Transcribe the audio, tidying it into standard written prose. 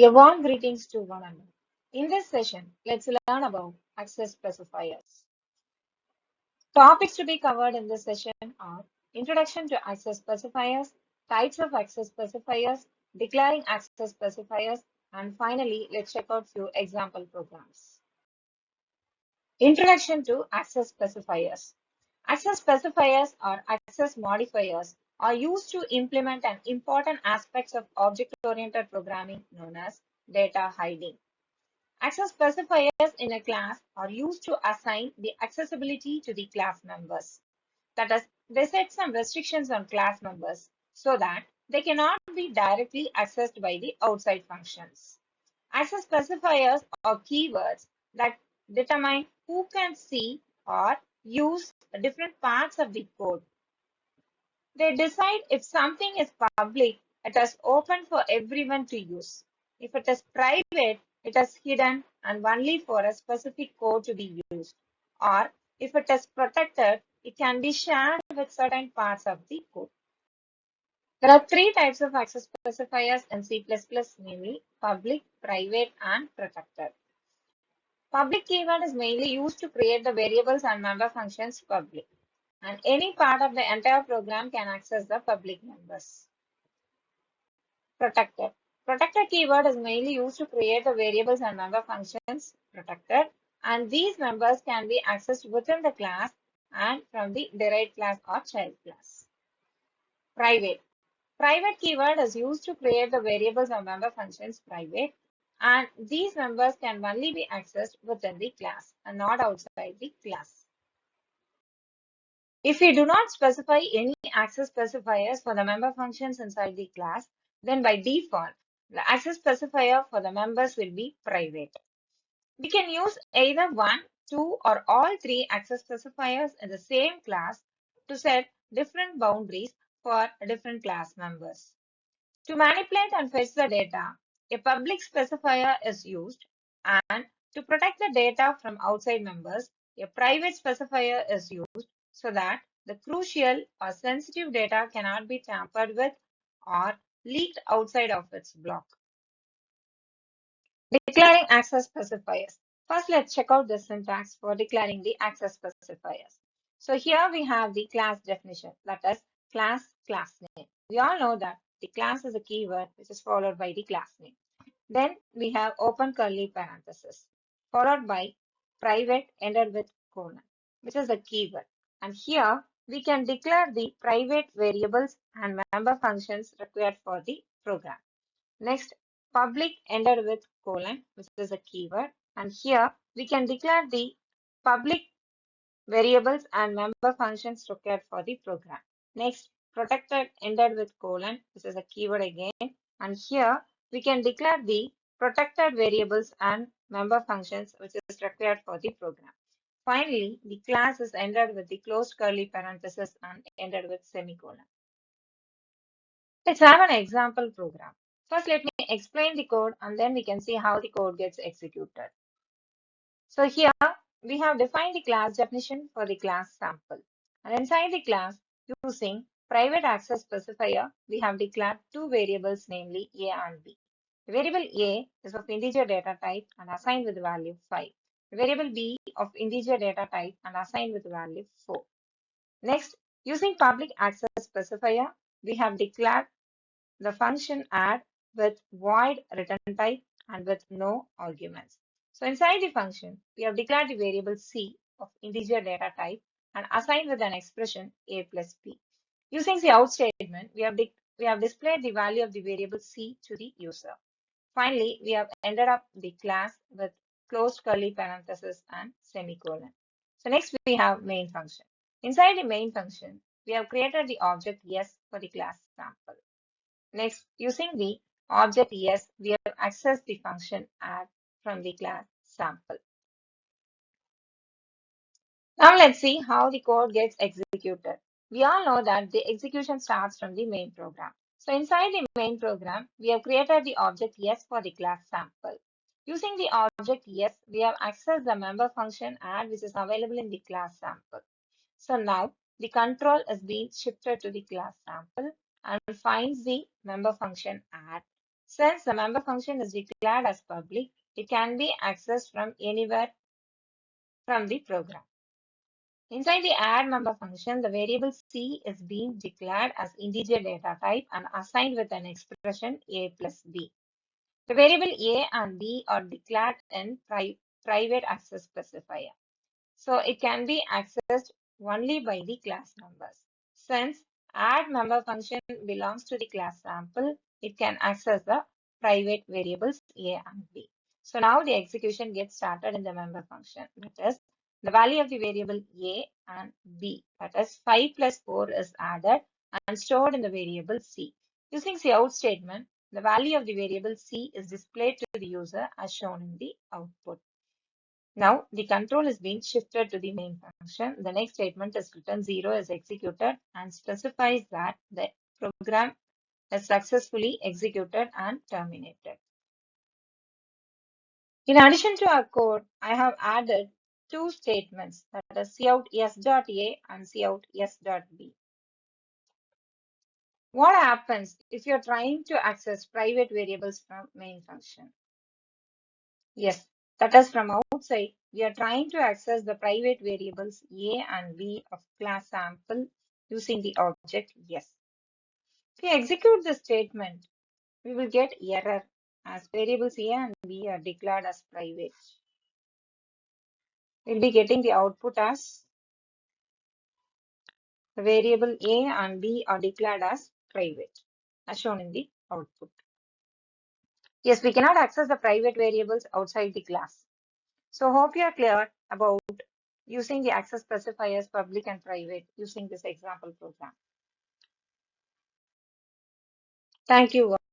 A warm greetings to one another. In this session, let's learn about access specifiers. Topics to be covered in this session are Introduction to access specifiers, types of access specifiers, declaring access specifiers, and finally, let's check out few example programs. Introduction to access specifiers. Access specifiers or access modifiers are used to implement an important aspect of object-oriented programming known as data hiding. Access specifiers in a class are used to assign the accessibility to the class members. That is, they set some restrictions on class members so that they cannot be directly accessed by the outside functions. Access specifiers are keywords that determine who can see or use different parts of the code. They decide if something is public, it is open for everyone to use. If it is private, it is hidden and only for a specific code to be used. Or if it is protected, it can be shared with certain parts of the code. There are three types of access specifiers in C++, namely public, private, and protected. Public keyword is mainly used to create the variables and member functions public, and any part of the entire program can access the public members. Protected. Protected keyword is mainly used to create the variables and member functions protected, and these members can be accessed within the class and from the derived class or child class. Private. Private keyword is used to create the variables and member functions private, and these members can only be accessed within the class and not outside the class. If we do not specify any access specifiers for the member functions inside the class, then by default, the access specifier for the members will be private. We can use either one, two, or all three access specifiers in the same class to set different boundaries for different class members. To manipulate and fetch the data, a public specifier is used, and to protect the data from outside members, a private specifier is used so that the crucial or sensitive data cannot be tampered with or leaked outside of its block. Declaring access specifiers. First, let's check out the syntax for declaring the access specifiers. So here we have the class definition, that is class name. We all know that the class is a keyword which is followed by the class name. Then we have open curly parenthesis followed by private ended with colon, which is a keyword. And here we can declare the private variables and member functions required for the program. Next, public ended with colon, which is a keyword. And here we can declare the public variables and member functions required for the program. Next, protected ended with colon, which is a keyword again. And here we can declare the protected variables and member functions, which is required for the program. Finally, the class is ended with the closed curly parenthesis and ended with semicolon. Let's have an example program. First, let me explain the code and then we can see how the code gets executed. So here we have defined the class definition for the class sample. And inside the class, using private access specifier, we have declared two variables, namely A and B. The variable A is of integer data type and assigned with the value 5. The variable B of integer data type and assigned with the value 4. Next, using public access specifier, we have declared the function add with void return type and with no arguments. So inside the function, we have declared the variable C of integer data type and assigned with an expression A plus B. Using the out statement, we have displayed the value of the variable C to the user. Finally, we have ended up the class with closed curly parenthesis and semicolon. So next we have main function. Inside the main function, we have created the object S for the class sample. Next, using the object yes, we have accessed the function add from the class sample. Now let's see how the code gets executed. We all know that the execution starts from the main program. So inside the main program, we have created the object yes for the class sample. Using the object yes, we have accessed the member function add, which is available in the class sample. So now the control is being shifted to the class sample and finds the member function add, Since the member function is declared as public, it can be accessed from anywhere from the program. Inside the add member function, the variable C is being declared as integer data type and assigned with an expression A plus B. The variable A and B are declared in private access specifier. So it can be accessed only by the class members. Since add member function belongs to the class sample, it can access the private variables A and B. So now the execution gets started in the member function. That is, the value of the variable A and B, that is 5 plus 4, is added and stored in the variable C. Using cout statement, the value of the variable C is displayed to the user as shown in the output. Now the control is being shifted to the main function. The next statement is return 0 is executed and specifies that the program is successfully executed and terminated. In addition to our code, I have added two statements, that is cout s.a and cout s.b. What happens if you're trying to access private variables from main function? Yes, that is from outside. We are trying to access the private variables A and B of class sample using the object yes. If we execute the statement, we will get error as variables A and B are declared as private. We'll be getting the output as the variable A and B are declared as private, as shown in the output. Yes, we cannot access the private variables outside the class. So hope you are clear about using the access specifiers public and private using this example program. Thank you.